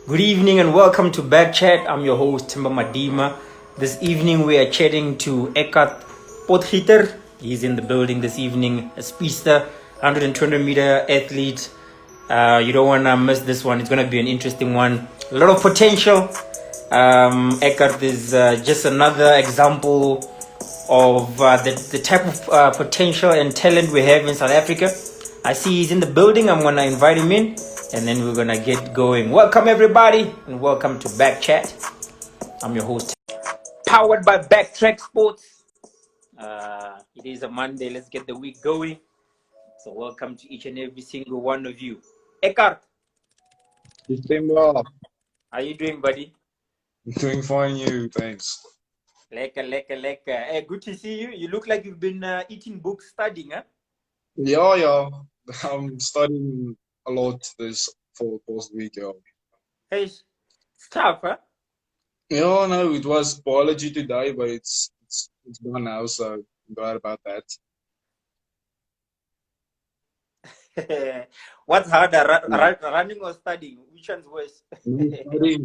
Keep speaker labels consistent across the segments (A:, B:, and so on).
A: Good evening and welcome to BackChat. I'm your host, Timba Madima. This evening we are chatting to Eckhart Potgieter. He's in the building this evening, a speedster, 120-meter athlete. You don't want to miss this one. It's going to be an interesting one. A lot of potential. Eckhart is just another example of the type of potential and talent we have in South Africa. I see he's in the building. I'm going to invite him in and then we're going to get going. Welcome, everybody, and welcome to BackChat. I'm your host, powered by Backtrack Sports. It is a Monday. Let's get the week going. So welcome to each and every single one of you. Eckhart,
B: December.
A: how are you doing, buddy?
B: Doing fine, you. Thanks.
A: Lekker. Hey, good to see you. You look like you've been eating books, studying, huh?
B: Yeah. I'm studying a lot this for past week, yeah.
A: Hey, it's tough, huh?
B: Yeah, no, it was biology today, but it's done now, so I'm glad about that.
A: What's harder, running or studying? Which one's worse?
B: No, studying,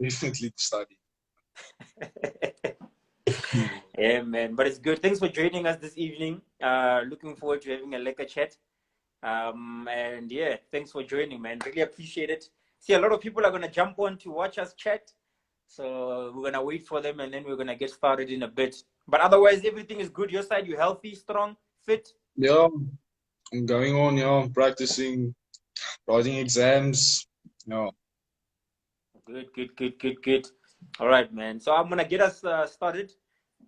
B: definitely study.
A: Yeah, man. But it's good. Thanks for joining us this evening. Looking forward to having a lekker chat. And yeah, thanks for joining, man. Really appreciate it. See, a lot of people are gonna jump on to watch us chat. So we're gonna wait for them and then we're gonna get started in a bit. But otherwise, everything is good. Your side, you healthy, strong, fit?
B: Yeah, I'm going on, yeah, practicing, writing exams. Yeah.
A: Good. All right, man. So I'm gonna get us started.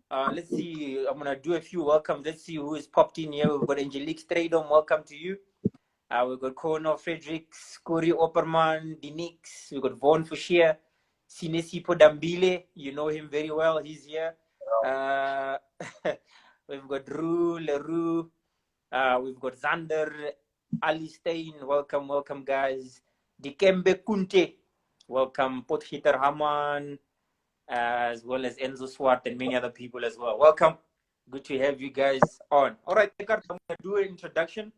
A: Let's see. I'm gonna do a few welcomes. Let's see who is popped in here. We've got Angelique Stradom. Welcome to you. We've got Kono Fredericks, Corey Opperman, Dinix. We've got Vaughn Fushier, Sinesipo Dambile. You know him very well. He's here. We've got Rue Leroux. We've got Zander, Ali Stein. Welcome, guys. Dikembe Kunte. Welcome, Potgieter Haman, as well as Enzo Swart and many other people as well. Welcome. Good to have you guys on. All right, Eckhart, I'm going to do an introduction.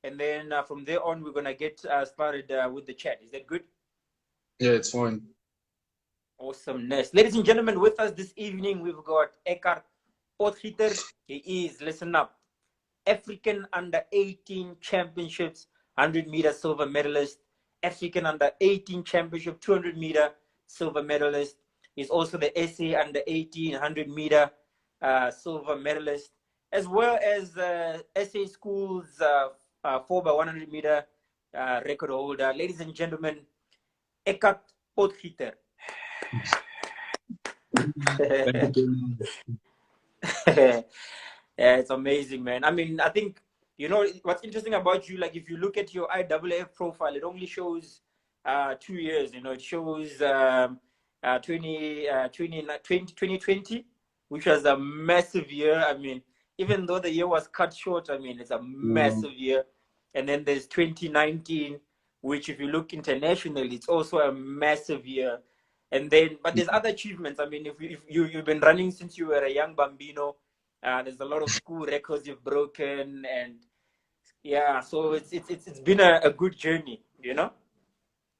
A: And then from there on, we're going to get started with the chat. Is that good?
B: Yeah, it's fine.
A: Awesomeness. Ladies and gentlemen, with us this evening, we've got Eckhart Potgieter. He is, listen up, African Under-18 Championships, 100-meter silver medalist, African Under-18 Championship, 200-meter silver medalist. He's also the SA Under-18 100-meter silver medalist, as well as SA Schools 4x100-meter record holder. Ladies and gentlemen, Eckhart Potgieter. Yeah, it's amazing, man. I mean, I think, you know, what's interesting about you, like if you look at your IAAF profile, it only shows 2 years, you know, it shows 2020, which was a massive year. I mean, even though the year was cut short, I mean, it's a massive year. And then there's 2019, which if you look internationally, it's also a massive year. And then, but there's other achievements. I mean, if you've been running since you were a young bambino, there's a lot of school records you've broken, and yeah, so it's been a good journey, you know.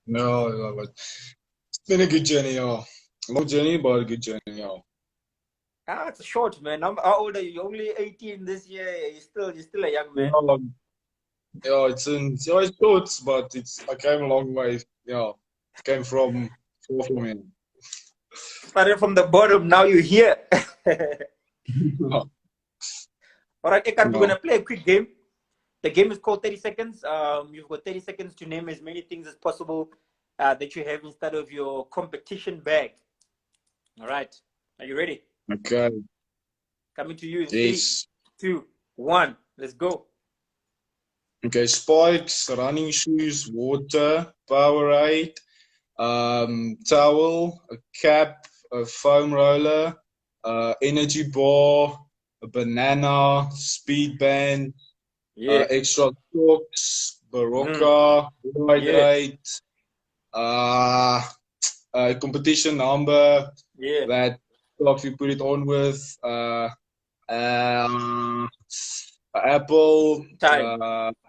B: No, but it's been a good journey, yeah. Long journey, but a good journey, yeah.
A: It's short, man. How old are you? You're only 18 this year. You're still a young man.
B: Yeah, it's short, but I came a long way. Yeah, it came from far from me.
A: Started from the bottom, now you're here.
B: Yeah.
A: All right, Eckhart, we're gonna play a quick game. The game is called 30 seconds. You've got 30 seconds to name as many things as possible that you have instead of your competition bag. All right, are you ready?
B: Okay.
A: Coming to you in
B: Yes.
A: 3, 2, 1. Let's go.
B: Okay, spikes, running shoes, water, Powerade, towel, a cap, a foam roller, energy bar, a banana, speed band, extra socks, Barocca, hydrate, a competition number that stuff you put it on with, Apple.
A: Time.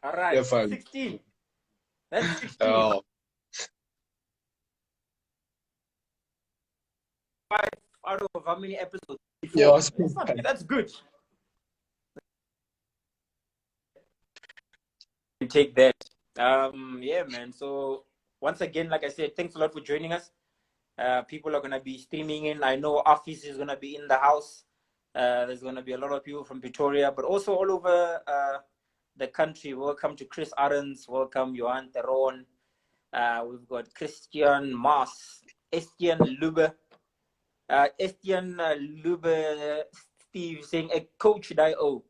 A: All right. 16. That's 16.
B: Oh.
A: out of how many episodes?
B: Yeah,
A: 4.
B: it's
A: That's not bad. That's good. You take that. Yeah, man. So once again, like I said, thanks a lot for joining us. People are gonna be streaming in. I know Office is gonna be in the house. There's gonna be a lot of people from Pretoria, but also all over the country. Welcome to Chris Arons. Welcome Johan Teron. We've got Christian Mas, Estienne Lube, Estienne Lube, Steve saying a coach Dio.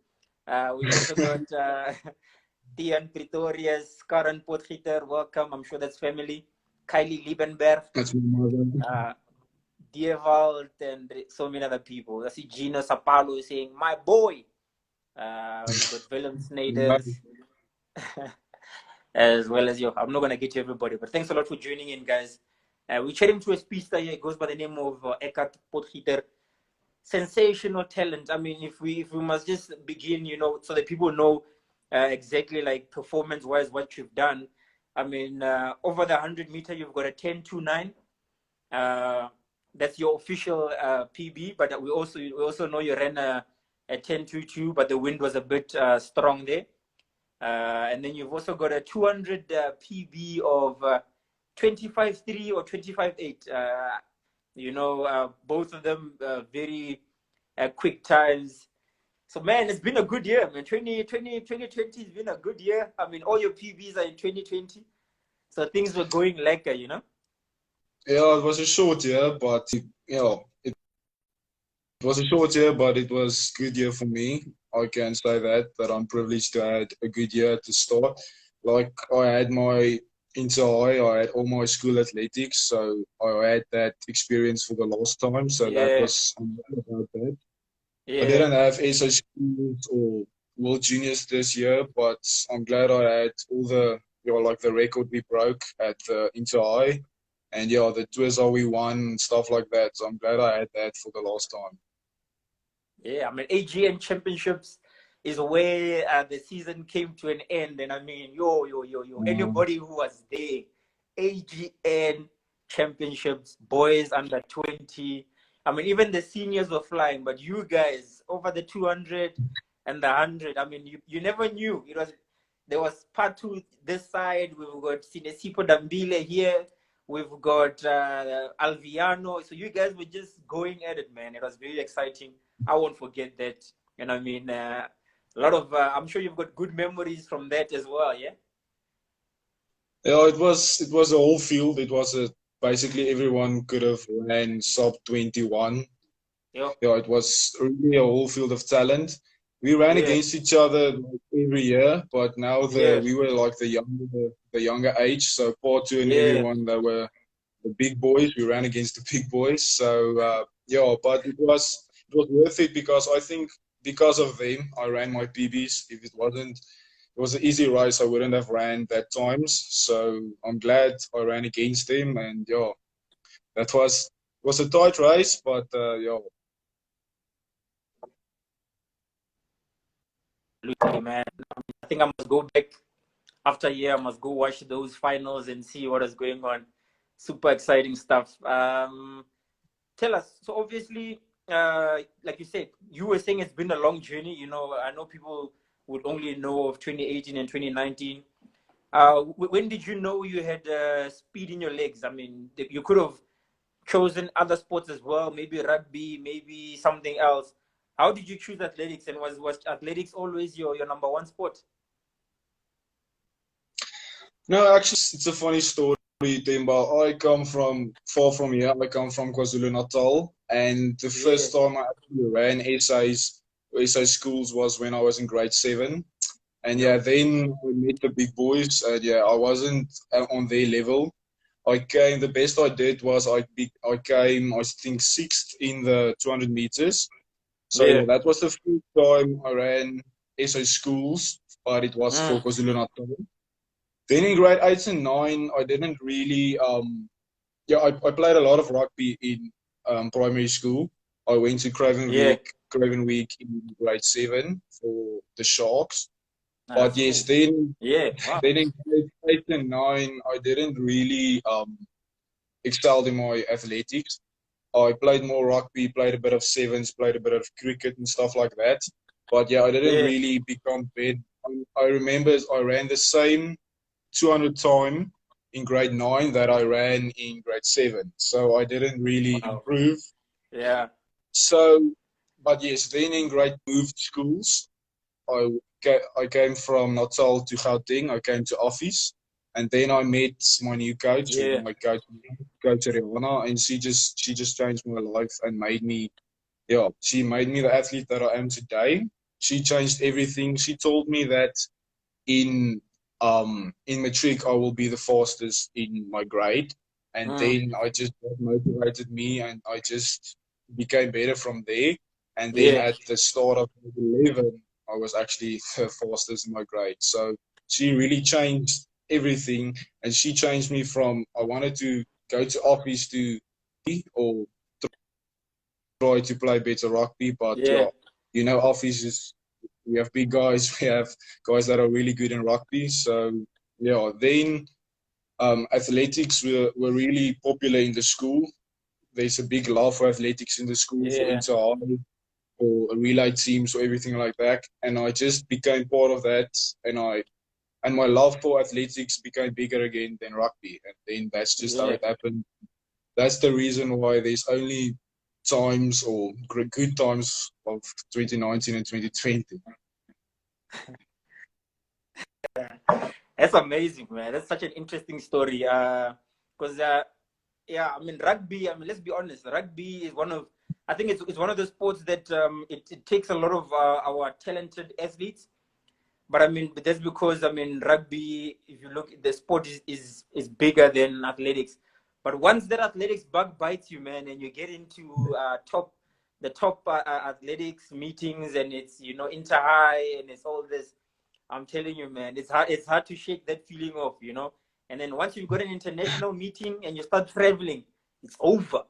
A: We also got Tian Pretoria's Karen Potgieter. Welcome. I'm sure that's family. Kylie Liebenberg.
B: that's my mother.
A: Diewald and so many other people. I see Gina Sapalo saying, my boy. We've got Willem Snyders. As well as I'm not going to get to everybody, but thanks a lot for joining in, guys. We're chatting to a speaker here. It goes by the name of Eckhart Potgieter. Sensational talent. I mean, if we must just begin, so that people know exactly like performance-wise what you've done. I mean, over the 100-meter, you've got a 10.29. That's your official PB, but we also know you ran a 10.22, but the wind was a bit strong there. And then you've also got a 200 PB of 25.3 or 25.8. Both of them very quick times. So, man, it's been a good year, man. 2020 has been a good year. I mean, all your PBs are in 2020. So things were going lekker,
B: Yeah, it was a short year, but it was a short year, but it was a good year for me. I can say that I'm privileged to have a good year to start. Like I had my I had all my school athletics, so I had that experience for the last time. So that
A: Yeah,
B: was I'm glad about that. I
A: yeah,
B: didn't have SA schools or World Juniors this year, but I'm glad I had all the like the record we broke at the Inter-I and the tours we won and stuff like that. So I'm glad I had that for the last time.
A: yeah. I mean, AGN Championships is where the season came to an end. And I mean, anybody who was there, AGN Championships, boys under 20. I mean, even the seniors were flying, but you guys over the 200 and the 100. I mean, you never knew. There was part 2 this side. We've got Sinesipo Dambile here. We've got Alviano. So you guys were just going at it, man. It was very exciting. I won't forget that. And I mean, a lot of, I'm sure you've got good memories from that as well, yeah?
B: Yeah, it was a whole field. It was basically everyone could have ran sub 21.
A: Yeah,
B: Yeah, it was really a whole field of talent. We ran
A: yeah,
B: against each other like every year, but now
A: yeah,
B: we were like the younger age. So Porto and
A: yeah,
B: everyone, they were the big boys. We ran against the big boys. So but it was worth it because I think because of them, I ran my PBs. If it was an easy race, I wouldn't have ran that times. So I'm glad I ran against them, and that was a tight race, but
A: absolutely, man. I think I must go back after a year. I must go watch those finals and see what is going on. Super exciting stuff. Tell us. So obviously, like you said, you were saying it's been a long journey. I know people would only know of 2018 and 2019. When did you know you had speed in your legs? I mean, you could have chosen other sports as well, maybe rugby, maybe something else. How did you choose athletics, and was athletics always your number one sport?
B: no, actually, it's a funny story, Timba. I come from far from here. I come from KwaZulu Natal, and the
A: Yeah,
B: first time I actually ran SA schools was when I was in grade 7. And
A: yeah,
B: then we met the big boys. And I wasn't on their level. The best I did was I came, I think, sixth in the 200 meters. So
A: yeah.
B: that was the first time I ran SA schools, but it was for
A: Mm,
B: KwaZulu Natal. Then in grade 8 and 9, I didn't really, I played a lot of rugby in primary school. I went to
A: yeah.
B: Craven Week in grade 7 for the Sharks. But yes,
A: So yeah, wow.
B: then in grade 8 and 9, I didn't really excel in my athletics. I played more rugby, played a bit of sevens, played a bit of cricket and stuff like that. But yeah, I didn't
A: Yeah.
B: really become bad. I remember I ran the same 200 time in grade 9 that I ran in grade 7. So I didn't really
A: Wow.
B: improve.
A: Yeah.
B: So, but yes, then in grade moved schools. I came from Natal to Gauteng. I came to office, and then I met my new coach, or
A: Yeah.
B: my coach Rihanna, and she just changed my life and made me, yeah, she made me the athlete that I am today. She changed everything. She told me that in in matric I will be the fastest in my grade, and
A: Mm.
B: then I just that motivated me, and I just became better from there. And then
A: Yeah.
B: at the start of grade 11, I was actually the fastest in my grade. So she really changed everything, and she changed me from I wanted to go to office to or try to play better rugby, but
A: Yeah.
B: yeah, office is we have big guys, we have guys that are really good in rugby. So yeah, then athletics were really popular in the school. There's a big love for athletics in the school for
A: Yeah.
B: inter-high or relay teams or everything like that. And I just became part of that, and my love for athletics became bigger again than rugby. And then that's just how
A: Yeah.
B: it happened. That's the reason why there's only times or good times of 2019 and 2020.
A: That's amazing, man. That's such an interesting story. Because yeah, I mean rugby. I mean, let's be honest. Rugby is one of, I think it's one of the sports that it takes a lot of our talented athletes. But I mean, that's because I mean rugby. If you look, the sport is bigger than athletics. But once that athletics bug bites you, man, and you get into the top athletics meetings, and it's inter high, and it's all this. I'm telling you, man, it's hard. It's hard to shake that feeling off, And then once you've got an international meeting and you start traveling, it's over.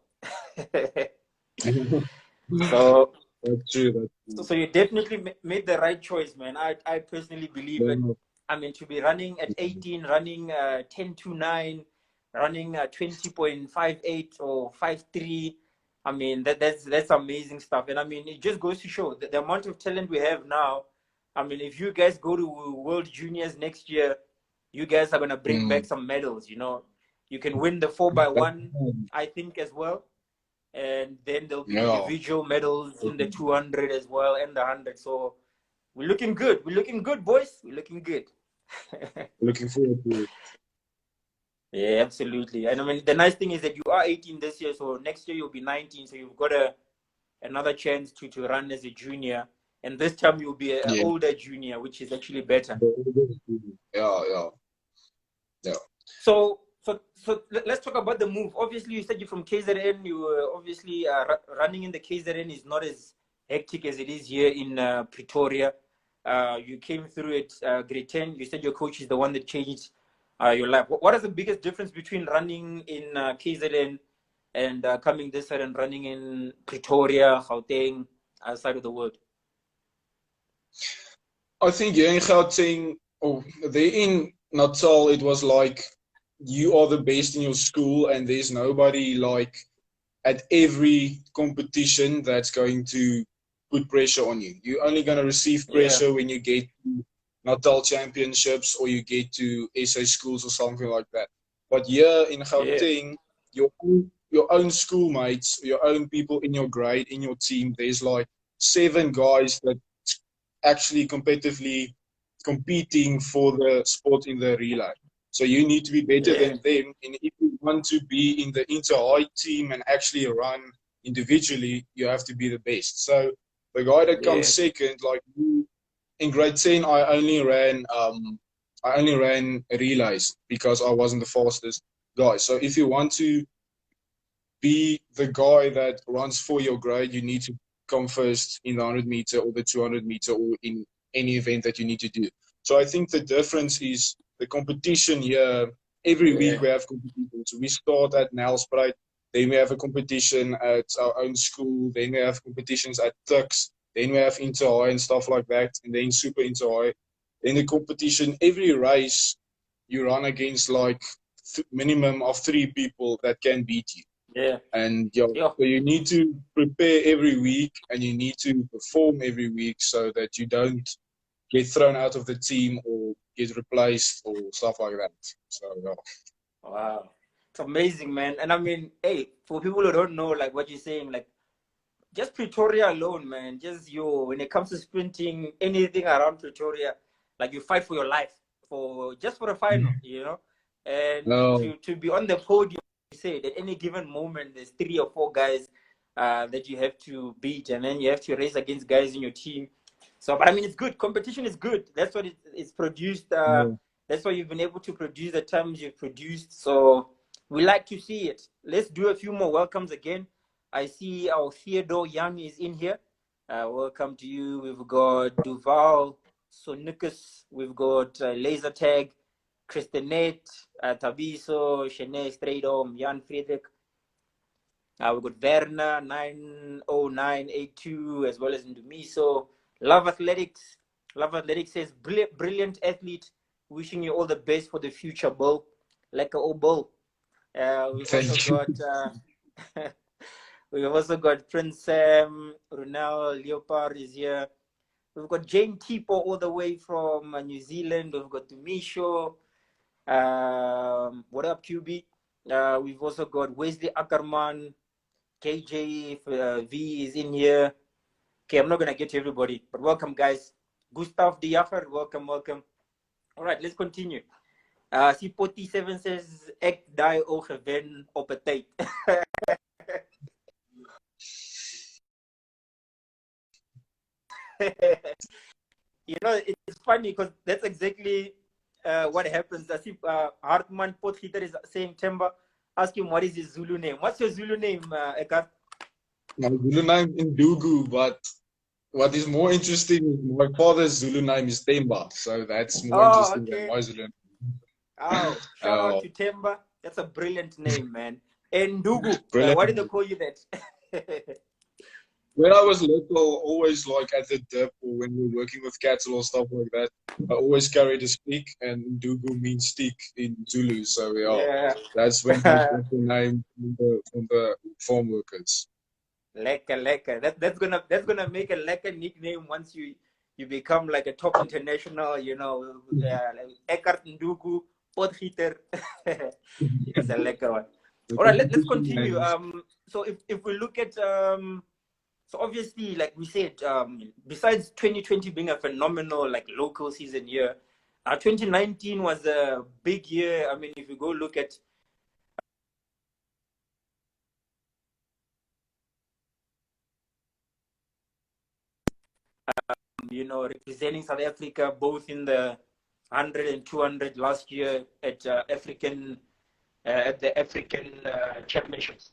A: so,
B: That's true. That's
A: so you definitely made the right choice, man. I personally believe it.
B: true.
A: I mean, to be running at 18, running 10:29, running 20.58 or 53. I mean, that's amazing stuff. And I mean, it just goes to show that the amount of talent we have now. I mean, if you guys go to World Juniors next year, you guys are gonna bring back
B: Mm.
A: some medals. You can win the 4x1, I think, as well, and then there'll be
B: Yeah,
A: individual medals in the 200 as well and the 100. So we're looking good. We're looking good, boys. We're looking good.
B: looking forward to it.
A: Yeah, absolutely. And I mean, the nice thing is that you are 18 this year, so next year you'll be 19. So you've got another chance to run as a junior, and this time you'll be an
B: Yeah,
A: older junior, which is actually better.
B: yeah, yeah, yeah.
A: So let's talk about the move. Obviously, you said you're from KZN. You were obviously running in the KZN is not as hectic as it is here in Pretoria. You came through it grade 10. You said your coach is the one that changed your life. What is the biggest difference between running in KZN and coming this side and running in Pretoria, Gauteng, side of the world?
B: I think here in Gauteng, or there in Natal, it was like you are the best in your school, and there's nobody like at every competition that's going to put pressure on you. You're only going to receive
A: Yeah,
B: pressure when you get to Natal championships or you get to SA schools or something like that. But here in
A: yeah,
B: Gauteng, your own schoolmates, your own people in your grade, in your team, there's like 7 guys that actually competitively competing for the spot in the relay. So you need to be better
A: yeah,
B: than them. And if you want to be in the inter-high team and actually run individually, you have to be the best. So the guy that comes
A: yeah,
B: second, like me, in grade 10, I only ran relays because I wasn't the fastest guy. So if you want to be the guy that runs for your grade, you need to come first in the 100 meter or the 200 meter or in any event that you need to do. So I think the difference is the competition here. Every
A: yeah,
B: week we have competitions. We start at Nelspruit, then we have a competition at our own school, then we have competitions at Tux, then we have inter high and stuff like that, and then super inter high. Then the competition, every race you run against like minimum of 3 people that can beat you.
A: Yeah.
B: And yeah,
A: Yeah.
B: so you need to prepare every week and you need to perform every week so that you don't get thrown out of the team or get replaced or stuff like that. So yeah.
A: Wow. It's amazing, man. And I mean, hey, for people who don't know, like what you're saying, like just Pretoria alone, man. Just when it comes to sprinting, anything around Pretoria, like you fight for your life for a final, and
B: No,
A: to be on the podium. You said at any given moment, there's 3 or 4 guys that you have to beat, and then you have to race against guys in your team. So, but I mean, it's good. Competition is good. That's what it's produced.
B: no.
A: That's why you've been able to produce the times you've produced. So we like to see it. Let's do a few more welcomes again. I see our Theodore Young is in here. Welcome to you. We've got Duval, Sonicus. We've got Laser Tag, Christinet, Tabiso, Shene Stradom, Jan Friedrich. We've got Werner 90982 as well as Ndumiso. Love Athletics. Love Athletics says brilliant athlete. Wishing you all the best for the future, Bull. Like a old bull. We've also
B: Thank you.
A: got we've also got Prince Sam, Runel, Leopard is here. We've got Jane Tipo all the way from New Zealand. We've got Tumisho. What up, QB? We've also got Wesley Ackerman. KJ V is in here. Okay, I'm not going to get to everybody, but welcome, guys. Gustav Diafar, welcome. All right, let's continue. C47 says, ek die ogewen op a tyd. It's funny because that's exactly what happens. As if Hartman Potgieter is saying, Temba, ask him what is his Zulu name. What's your Zulu name, Eckhart?
B: My Zulu name is Ndugu, but what is more interesting is my father's Zulu name is Temba, so that's more interesting than my Zulu name.
A: Oh, shout out to Temba. That's a brilliant name, man. And Ndugu, why did they call you that?
B: When I was little, always like at the dip or when we were working with cattle or stuff like that, I always carried a stick, and Ndugu means stick in Zulu. So yeah. That's when I got the name from the farm workers.
A: Lekker. That's gonna make a lekker nickname once you become like a top international, like Eckhart Ndugu, Potgieter. It's a lekker one. All right, let's continue. So if we look at so obviously, like we said, besides 2020 being a phenomenal like local season year, 2019 was a big year. I mean, if you go look at representing South Africa both in the 100 and 200 last year at the African Championships.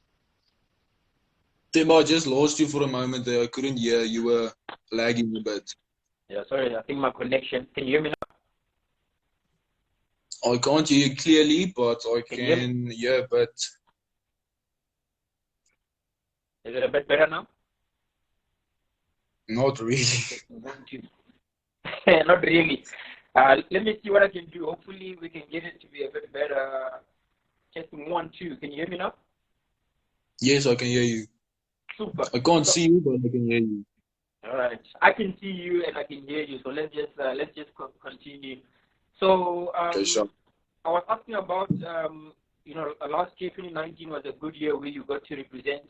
B: Tim, I just lost you for a moment there. I couldn't hear. You were lagging a bit.
A: Yeah, sorry. I think my connection. Can you hear me now?
B: I can't hear you clearly, but I can hear a bit.
A: Is it a bit better now?
B: Not really.
A: Not really. Let me see what I can do. Hopefully, we can get it to be a bit better. Testing 1, 2. Can you hear me now?
B: Yes, I can hear you.
A: Super.
B: I can't see you, but I can hear you.
A: All right. I can see you and I can hear you. So let's just continue. So
B: Okay, sure.
A: I was asking about last year 2019 was a good year where you got to represent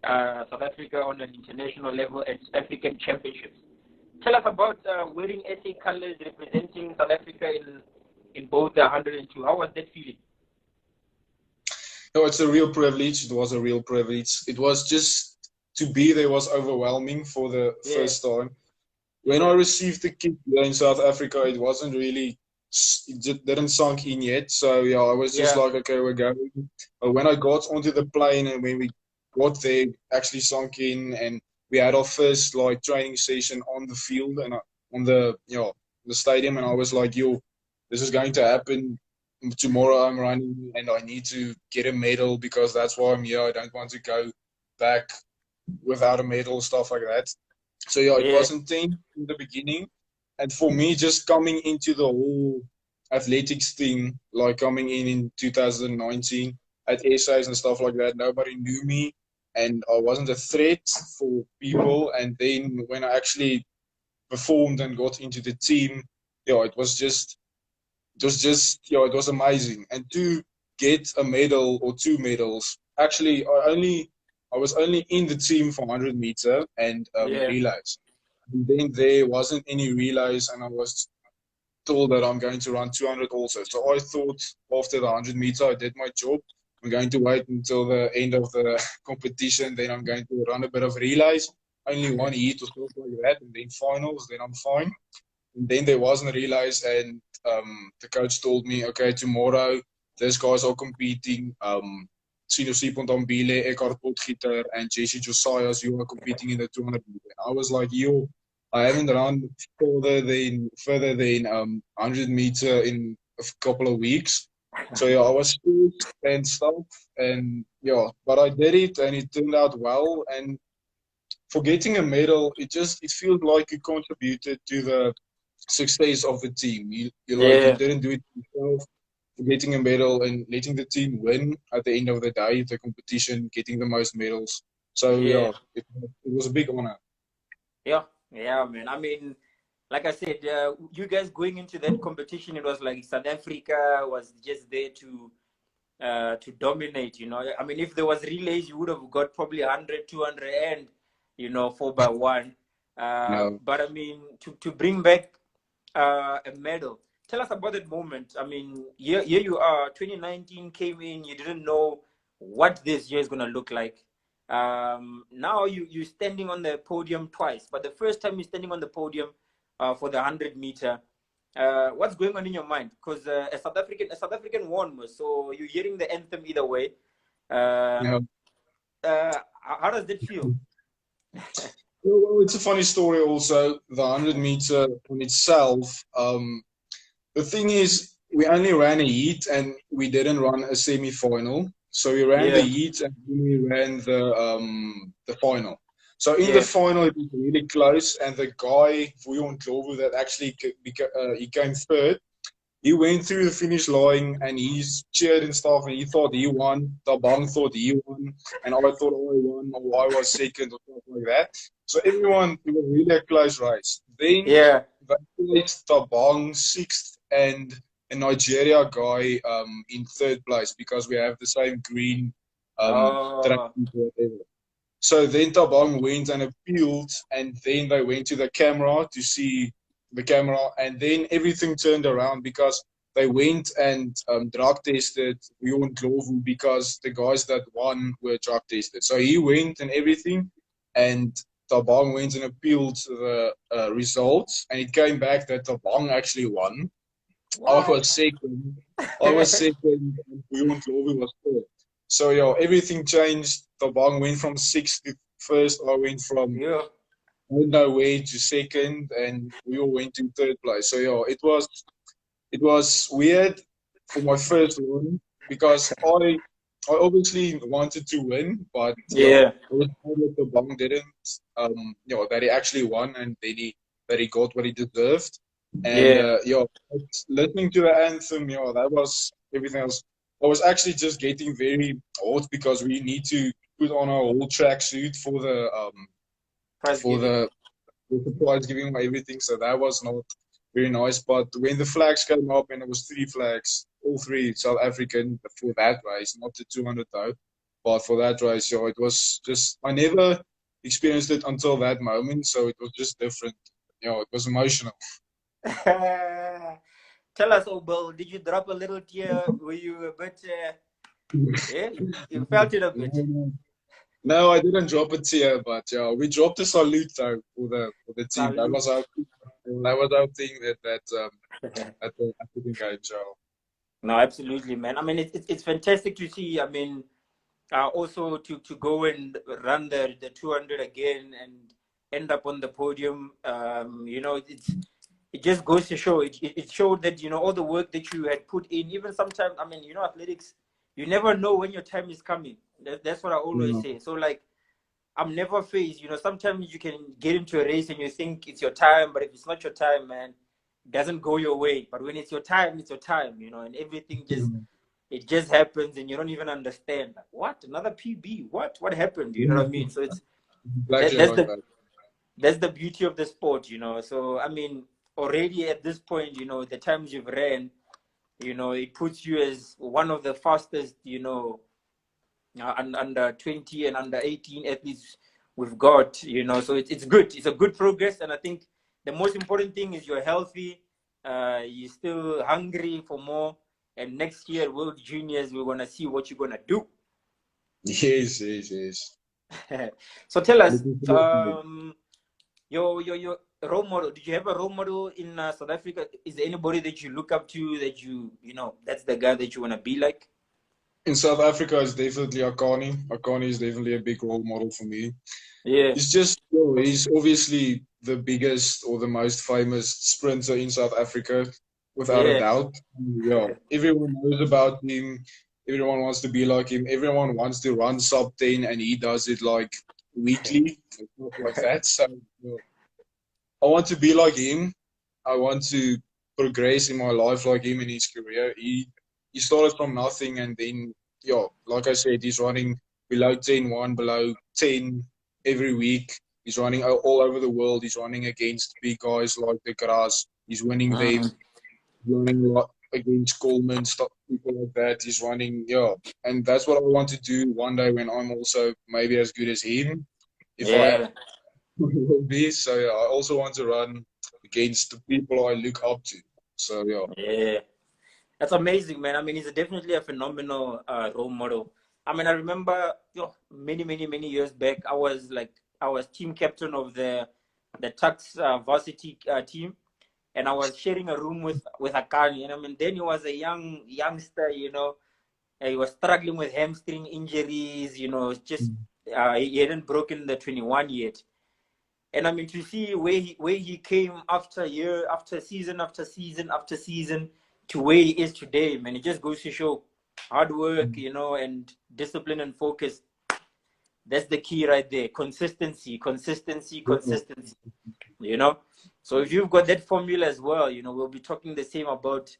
A: South Africa on an international level at African Championships. Tell us about wearing SA colors, representing South Africa in both the 100 and 2. How was that feeling?
B: No, it's a real privilege. It was a real privilege. It was just to be there was overwhelming for the first time. When I received the kit here in South Africa, it wasn't really, it didn't sunk in yet. So yeah, I was just like, okay, we're going. But when I got onto the plane and when we got there, actually sunk in, and we had our first like training session on the field and on the the stadium, and I was like, yo, this is going to happen. Tomorrow I'm running and I need to get a medal because that's why I'm here. I don't want to go back without a medal, stuff like that. So yeah, it was intense in the beginning. And for me, just coming into the whole athletics thing, like coming in 2019, at essays and stuff like that. Nobody knew me, and I wasn't a threat for people. And then when I actually performed and got into the team, it was just it was amazing. And to get a medal or two medals, actually, I was only in the team for 100-meter and
A: Yeah.
B: relays. And then there wasn't any relays, and I was told that I'm going to run 200 also. So I thought after the 100-meter, I did my job. I'm going to wait until the end of the competition. Then I'm going to run a bit of relays, only one heat or something like that, and then finals. Then I'm fine. And then there wasn't relays, and the coach told me, okay, tomorrow these guys are competing. Sino Sipon Dombile, Eckhart Potgieter, and Jesse Josias, you are competing in the 200 meter. I was like, yo, I haven't run further than 100 meter in a couple of weeks. So yeah, I was stressed and stuff, and yeah, but I did it, and it turned out well. And for getting a medal, it feels like you contributed to the success of the team. You
A: Yeah.
B: didn't do it yourself. For getting a medal and letting the team win at the end of the day, the competition, getting the most medals. So
A: Yeah.
B: yeah, it was a big honor.
A: Yeah. Yeah, man. I mean, like I said, you guys going into that competition, it was like South Africa was just there to dominate, you know. I mean, if there was relays, you would have got probably 100, 200, and, you know, 4x1.
B: No,
A: But I mean, to bring back a medal, tell us about that moment. I mean, here you are, 2019 came in, you didn't know what this year is going to look like. Now you're standing on the podium twice, but the first time you're standing on the podium for the 100-meter, what's going on in your mind? Because a South African won, so you're hearing the anthem either way.
B: no.
A: How does that feel?
B: Well, it's a funny story also. The 100-meter in itself. The thing is, we only ran a heat and we didn't run a semi-final. So we ran the
A: Yeah,
B: heat and then we ran the final. So in the
A: yeah.
B: final, it was really close, and the guy Vuyon Ndlovu that actually he came third. He went through the finish line and he's cheered and stuff, and he thought he won. Tabang thought he won, and I thought I won, or I was second, or stuff like that. So everyone, it was really a close race. Then
A: Yeah.
B: they placed Tabang sixth and a Nigeria guy in third place because we have the same green track,
A: Oh,
B: whatever. So then Tabang went and appealed, and then they went to the camera to see the camera, and then everything turned around because they went and drug tested Bjorn Glovu because the guys that won were drug tested. So he went and everything, and Tabang went and appealed the results, and it came back that Tabang actually won. I
A: what?
B: was second. And Bjorn Glovu was third. So yeah, everything changed. Tabang went from sixth to first. I went from
A: Yeah.
B: nowhere to second, and we all went to third place. So yeah, it was weird for my first one because I obviously wanted to win, but yeah,
A: Yeah.
B: I was glad that Tabang didn't. That he actually won and that he got what he deserved. And
A: Yeah.
B: listening to the anthem, that was everything else. I was actually just getting very hot because we need to put on our whole tracksuit for
A: Prize giving.
B: the prize giving and everything. So that was not very nice. But when the flags came up, and it was three flags, all three South African for that race, not the 200 though, but for that race, it was just, I never experienced it until that moment. So it was just different. It was emotional.
A: Tell us, oh, Bill, did you drop a little tear? Were you a bit, yeah, you felt it a bit.
B: No, I didn't drop a tear, but yeah, we dropped a salute though for the team.
A: Salute.
B: That was our thing at the African Games.
A: No, absolutely, man. I mean, it's fantastic to see. I mean, also to go and run the 200 again and end up on the podium. It just goes to show. It showed that, all the work that you had put in. Even sometimes, I mean, athletics, you never know when your time is coming. That's what I always
B: Yeah.
A: say. So like, I'm never phased. Sometimes you can get into a race and you think it's your time, but if it's not your time, man, it doesn't go your way. But when it's your time, and everything just it just happens and you don't even understand. Like, what? Another PB? What happened? You know what I mean? So it's
B: Exactly
A: that's
B: like that.
A: that's the beauty of the sport, you know. So I mean, already at this point, you know, the times you've ran, you know, it puts you as one of the fastest, you know, under 20 and under 18 athletes we've got, you know. So it's good. It's a good progress, and I think the most important thing is you're healthy, you're still hungry for more, and next year World Juniors we're gonna see what you're gonna do.
B: Yes, yes, yes.
A: So tell us,
B: Looking forward to it.
A: your role model. Did you have a role model in South Africa? Is there anybody that you look up to that you know that's the guy that you wanna be like?
B: In South Africa, it's definitely Akani. Akani is definitely a big role model for me.
A: Yeah,
B: He's just, he's obviously the biggest or the most famous sprinter in South Africa, without a
A: yeah,
B: doubt. Yeah, everyone knows about him. Everyone wants to be like him. Everyone wants to run sub 10, and he does it like weekly, stuff like that. So yeah, I want to be like him. I want to progress in my life like him in his career. He started from nothing, and then yeah, like I said, he's running below 10-1, below 10 every week. He's running all over the world. He's running against big guys like the Gras. He's winning
A: mm,
B: them. Running a lot against Coleman, stuff, people like that. He's running, yeah, and that's what I want to do one day when I'm also maybe as good as him. If I
A: yeah.
B: will be. So yeah, I also want to run against the people I look up to. So yeah.
A: Yeah, that's amazing, man. I mean, he's definitely a phenomenal role model. I mean, I remember many years back, I was team captain of the Tux varsity team, and I was sharing a room with Akani. And I mean, then he was a youngster, you know, and he was struggling with hamstring injuries. You know, just he hadn't broken the 21 yet. And I mean, to see where he came after year after season after season after season to where he is today, man, it just goes to show hard work, you know, and discipline and focus. That's the key right there. Consistency, consistency, consistency. You know. So if you've got that formula as well, you know, we'll be talking the same about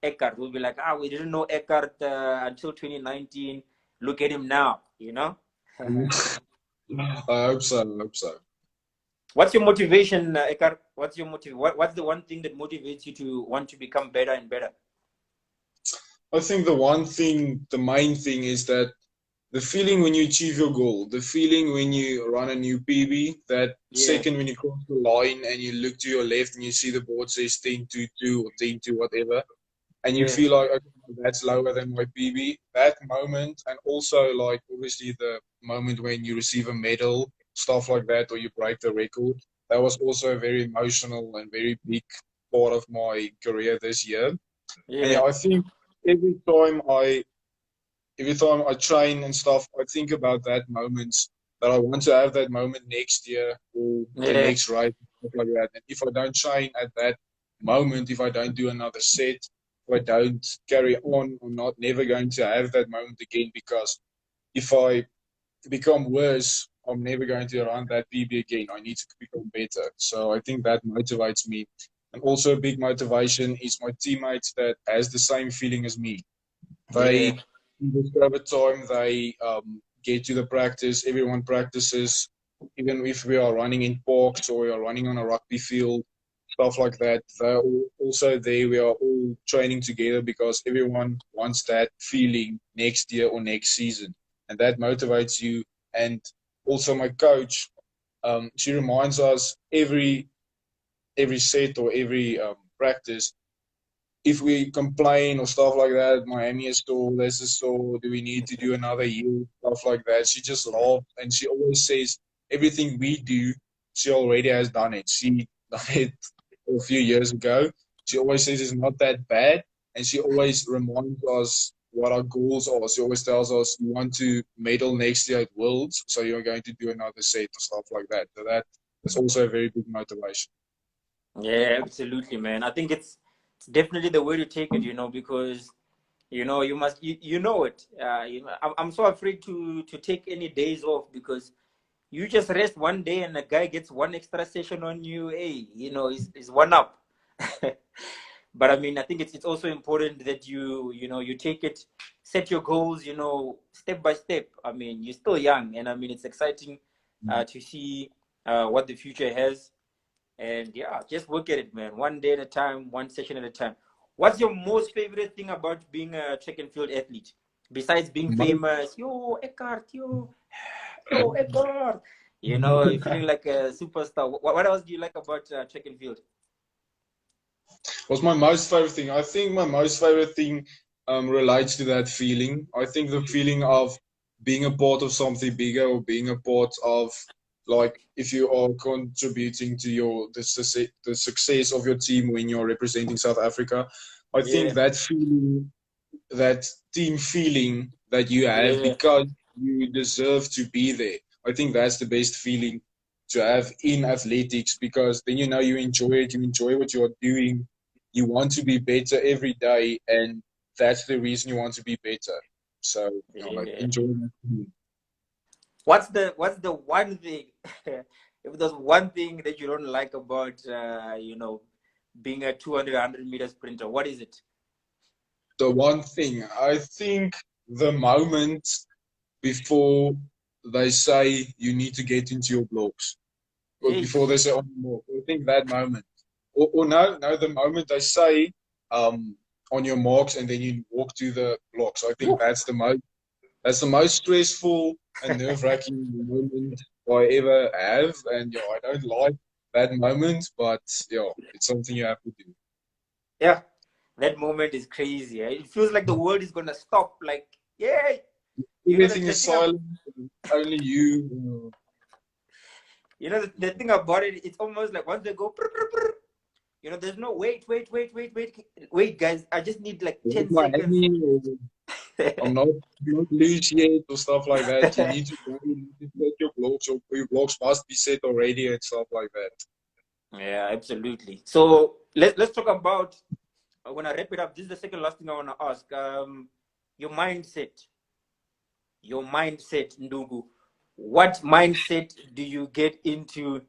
A: Eckhart. We'll be like, we didn't know Eckhart until 2019. Look at him now, you know.
B: I hope so. I hope so.
A: What's your motivation, Eckhart? What's the one thing that motivates you to want to become better and better?
B: I think the main thing is that the feeling when you achieve your goal, the feeling when you run a new PB, that
A: Yeah,
B: second when you cross the line and you look to your left and you see the board says 10-2 or 10-2, whatever, and you
A: yeah,
B: feel like, okay, that's lower than my PB. That moment, and also like obviously the moment when you receive a medal, stuff like that, or you break the record, that was also a very emotional and very big part of my career this year. And
A: yeah,
B: yeah, I think every time I every time I train and stuff, I think about that moment, that I want to have that moment next year or the
A: yeah,
B: next race, stuff like that. And if I don't train at that moment, if I don't do another set, if I don't carry on, I'm not never going to have that moment again, because if I become worse, I'm never going to run that PB again. I need to become better. So I think that motivates me. And also a big motivation is my teammates that has the same feeling as me.
A: yeah,
B: They discover time, they get to the practice, everyone practices, even if we are running in parks or we are running on a rugby field, stuff like that. They're also there. We are all training together because everyone wants that feeling next year or next season. And that motivates you. And also my coach, she reminds us every set or every practice, if we complain or stuff like that, Miami is sore, this is sore, do we need to do another year, stuff like that. She just laughs and she always says everything we do, she already has done it. She done it a few years ago. She always says it's not that bad, and she always reminds us what our goals are. She always tells us you want to medal next year at Worlds, so you're going to do another set or stuff like that. So that is also a very big motivation.
A: yeah. Absolutely, man. I think it's definitely the way to take it, you know, because you know you know it. You know, I'm so afraid to take any days off because you just rest one day and a guy gets one extra session on you. Hey, you know, it's one up. But I mean, I think it's also important that you take it, set your goals, step by step. I mean, you're still young, and I mean, it's exciting to see what the future has. And yeah, just work at it, man. One day at a time, one session at a time. What's your most favorite thing about being a track and field athlete? Besides being famous, yo, Eckhart, yo, Eckhart. You're feeling like a superstar. What else do you like about track and field?
B: What's my most favorite thing? I think my most favorite thing relates to that feeling. I think the feeling of being a part of something bigger, or being a part of, like, if you are contributing to the success of your team when you're representing South Africa. I think
A: Yeah,
B: that feeling, that team feeling that you have
A: yeah,
B: because you deserve to be there. I think that's the best feeling to have in athletics, because then you enjoy it, you enjoy what you're doing, you want to be better every day, and that's the reason you want to be better. So, like,
A: yeah.
B: enjoy that.
A: What's the one thing, if there's one thing that you don't like about being a 200 meter sprinter, what is it?
B: The one thing, I think, the moment before they say you need to get into your blocks, or
A: Hey,
B: before they say on the mark. I think that moment, or no, the moment they say on your marks, and then you walk to the blocks. I think that's the most stressful and nerve-wracking moment I ever have, and I don't like that moment, but it's something you have to do.
A: yeah, that moment is crazy. Eh? It feels like the world is gonna stop. Like, yeah,
B: Everything
A: the
B: is
A: thing.
B: silent, only you.
A: The thing about it. It's almost like once they go, prr, prr, prr, there's no wait, guys. I just need like
B: With
A: 10
B: my
A: seconds.
B: hanging, or I'm not loose yet, or stuff like that. You need to go, you need to set your blocks, or your blocks must be set already, and stuff like that.
A: Yeah, absolutely. So let's talk about. I want to wrap it up. This is the second last thing I want to ask. Your mindset. Your mindset, Ndugu. What mindset do you get into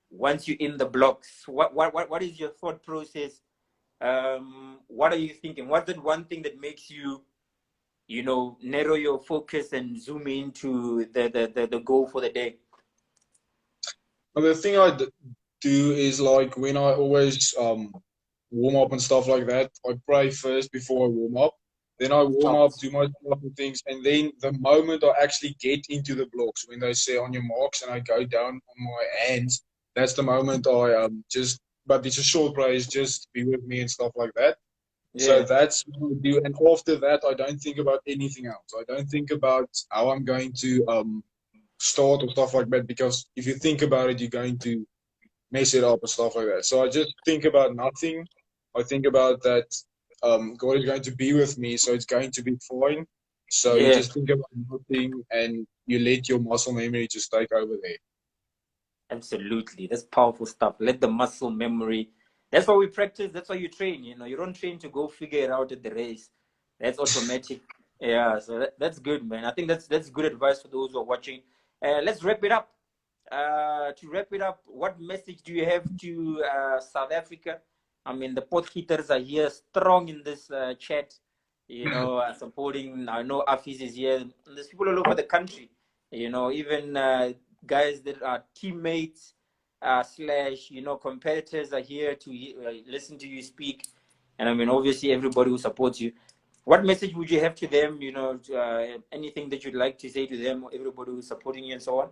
A: once you're in the blocks? What is your thought process? What are you thinking? What's that one thing that makes you, narrow your focus and zoom into the goal for the day?
B: And the thing do is, like, when I always warm up and stuff like that, I pray first before I warm up. Then I warm
A: Oh,
B: up, do my stuff and things, and then the moment I actually get into the blocks, when they say on your marks, and I go down on my hands, that's the moment I just. But it's a short praise, just be with me and stuff like that. So
A: yeah,
B: that's what I do, and after that, I don't think about anything else. I don't think about how I'm going to start or stuff like that, because if you think about it, you're going to mess it up and stuff like that. So I just think about nothing. I think about that God is going to be with me, so it's going to be fine. So you
A: yeah.
B: just think about nothing, and you let your muscle memory just take over there.
A: Absolutely. That's powerful stuff. Let the muscle memory. That's why we practice. That's why you train. You don't train to go figure it out at the race. That's automatic. Yeah. So that's good, man. I think that's good advice for those who are watching. Let's wrap it up. To wrap it up, what message do you have to South Africa? I mean, the Potgieters are here strong in this chat, supporting. I know Afis is here. There's people all over the country, even guys that are teammates slash competitors are here to listen to you speak, and I mean obviously everybody who supports you. What message would you have to them? Anything that you'd like to say to them, everybody who's supporting you and so on.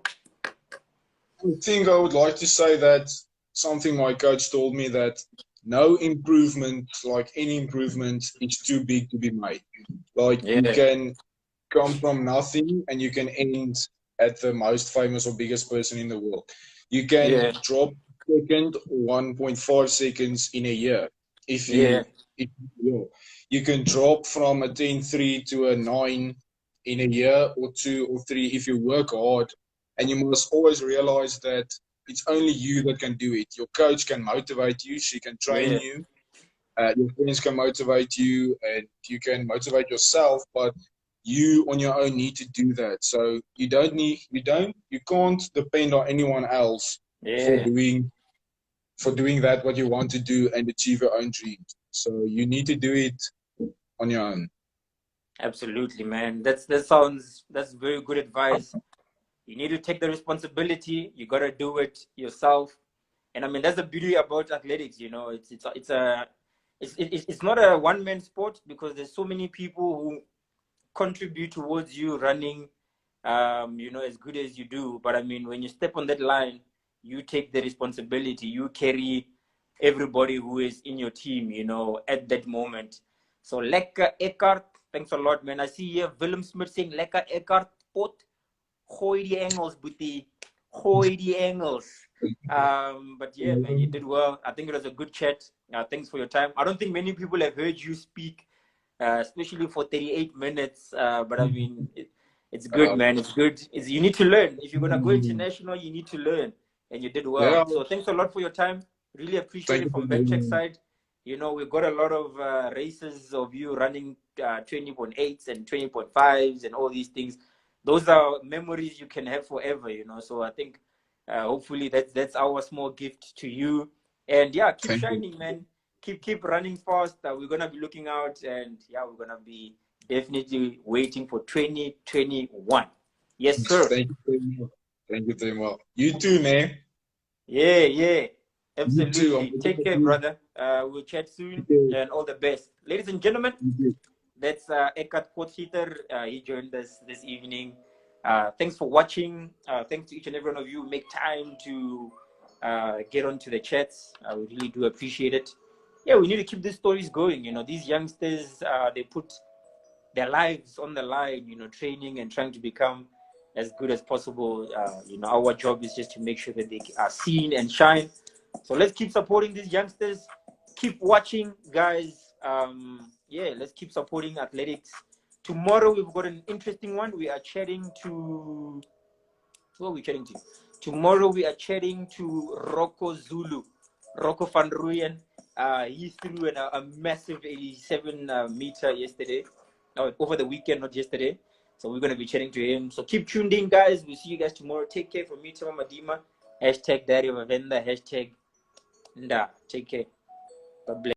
B: I think I would like to say that something my coach told me, that no improvement, like any improvement, is too big to be made. Like, you
A: Yeah,
B: can come from nothing and you can end at the most famous or biggest person in the world. You can
A: yeah,
B: drop second 1.5 seconds in a year if
A: yeah,
B: you will. You can drop from a 10.3 to a 9 in a year or 2 or 3 if you work hard. And you must always realize that it's only you that can do it. Your coach can motivate you, she can train
A: yeah,
B: you, your friends can motivate you, and you can motivate yourself, but you on your own need to do that. So you can't depend on anyone else for
A: yeah.
B: doing that what you want to do and achieve your own dreams. So you need to do it on your own.
A: Absolutely, man. That's very good advice. You need to take the responsibility. You gotta do it yourself. And I mean, that's the beauty about athletics. You know, it's not a one man sport, because there's so many people who contribute towards you running, as good as you do. But I mean, when you step on that line, you take the responsibility. You carry everybody who is in your team, at that moment. So, lekker Eckhart, thanks a lot, man. I see here Willem Smith saying, lekker Eckhart pot, gooi die Engels, boetie. Gooi die Engels. But yeah, man, you did well. I think it was a good chat. Thanks for your time. I don't think many people have heard you speak, especially for 38 minutes. But I mean, it's good, man. It's good. You need to learn. If you're going to go international, you need to learn. And you did well.
B: Yeah.
A: So thanks a lot for your time. Really appreciate
B: Thank
A: it
B: you.
A: from Backtrack side. We've got a lot of races of you running 20.8s and 20.5s and all these things. Those are memories you can have forever, So I think hopefully that's our small gift to you. And yeah, keep
B: Thank
A: shining,
B: you.
A: man. Keep running fast. We're gonna be looking out, and yeah, we're gonna be definitely waiting for 2021. Yes, sir.
B: Thank you very much. Thank you very much. You too, man.
A: Yeah,
B: You too.
A: absolutely. Take care,
B: You
A: brother. We'll chat soon,
B: too.
A: and all the best, ladies and gentlemen.
B: You too.
A: That's Eckhart Potgieter. He joined us this evening. Thanks for watching. Thanks to each and every one of you. Make time to get onto the chats. We really do appreciate it. Yeah, we need to keep these stories going. These youngsters, they put their lives on the line, training and trying to become as good as possible. Our job is just to make sure that they are seen and shine. So let's keep supporting these youngsters. Keep watching, guys. Let's keep supporting athletics. Tomorrow we've got an interesting one. We are chatting to who are we chatting to? Tomorrow we are chatting to Rocco Zulu, Rocco van Rooyen. He threw a massive 87 meter yesterday, over the weekend, not yesterday. So we're going to be chatting to him. So keep tuned in, guys. We'll see you guys tomorrow. Take care from me, Tema Madima. #Daddy Vavenda. #Nda. Take care. God bless.